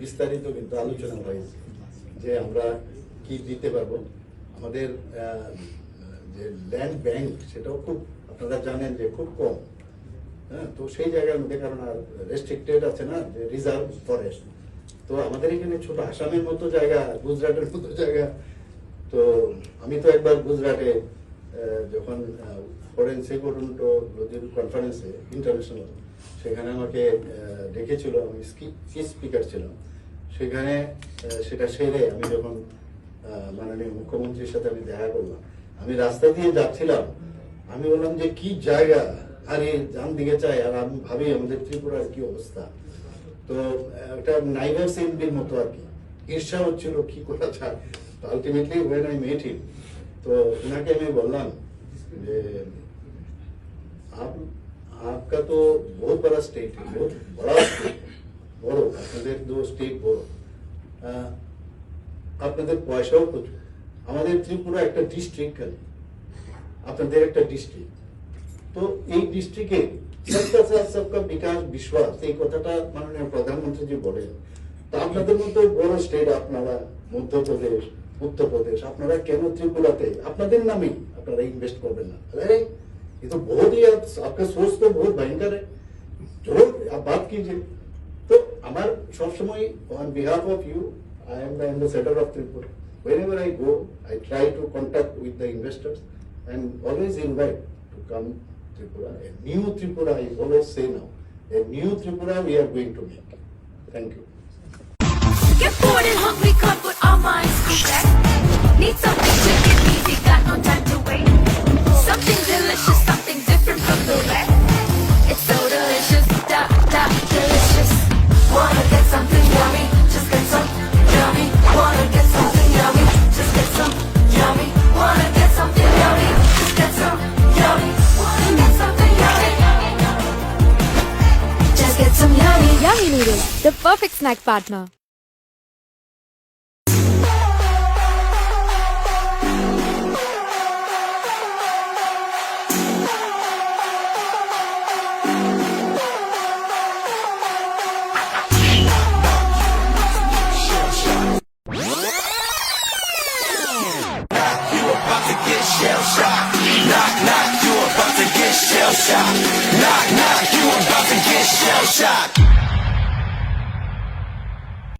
বিস্তারিত কিন্তু আলোচনা হয়েছে যে আমরা কি দিতে পারবো। আমাদের যে ল্যান্ড ব্যাংক সেটাও খুব আপনারা জানেন যে খুব কম। হ্যাঁ, তো সেই জায়গার মধ্যে কারণ আর রেস্ট্রিক্টেড আছে না যে রিজার্ভ ফরেস্ট, তো আমাদের এখানে ছোট আসামের মতো জায়গা, গুজরাটের মতো জায়গা। তো আমি তো একবার গুজরাটে যখন ফরেন সেক্রেটারি কনফারেন্সে ইন্টারন্যাশনাল, সেখানে আমাকে ডেকেছিল, আমি স্পিকার ছিলাম সেখানে। সেটা সেরে আমি যখন মাননীয় মুখ্যমন্ত্রীর সাথে আমি দেখা করলাম, আমি রাস্তা দিয়ে যাচ্ছিলাম, আমি বললাম যে কি জায়গা, আরে ডান দিকে চাই আর আমি ভাবি আমাদের ত্রিপুরার কি অবস্থা। তো একটা নাইবার সেন্ডির মতো আর কি ঈর্ষা হচ্ছিল কি করা যায়। তো আলটিমেটলি ওয়েন আই মেট হিম, তো ওনাকে আমি বললাম যে आपका तो बहुत बड़ा स्टेट है, बहुत बड़ा स्टेट, বড় আপনাদের দু স্টেট বড়, আপনাদের পয়সাও প্রচুর। আমাদের ত্রিপুরা একটা ডিস্ট্রিক্ট, খালি আপনাদের একটা ডিস্ট্রিক্ট। তো এই ডিস্ট্রিক্টে সবকা সাথ সবকা বিকাশ বিশ্বাস, এই কথাটা মাননীয় প্রধানমন্ত্রী জি বলেন। তো আপনাদের মতো বড় স্টেট আপনারা, মধ্যপ্রদেশ, উত্তরপ্রদেশ, আপনারা কেন ত্রিপুরাতে আপনাদের নামেই আপনারা ইনভেস্ট করবেন না? अरे ये तो बहुत ही आपका सोच तो बहुत भयंकर है, चलो आप बात कीजिए। तो हमार सब समय on behalf of you, I am the ambassador of Tripura. Whenever I go, I try to contact with the investors and always invite to come Tripura. A new Tripura, I always say now, a new Tripura we are going to make. Thank you. Get bored and hungry, can't put our minds to rest. Need something quick and easy, got no time to wait. Something delicious, something different from the rest. It's so delicious, delicious. Wanna get something yummy, just get some yummy. Wanna get something yummy, just get some yummy. Wanna get something yummy, just get some yummy. Wanna get something yummy. Just get some yummy. Yummy Noodles, the perfect snack partner. Shell shock, knock knock, you about to get shell shocked. Knock knock, you about to get shell shocked.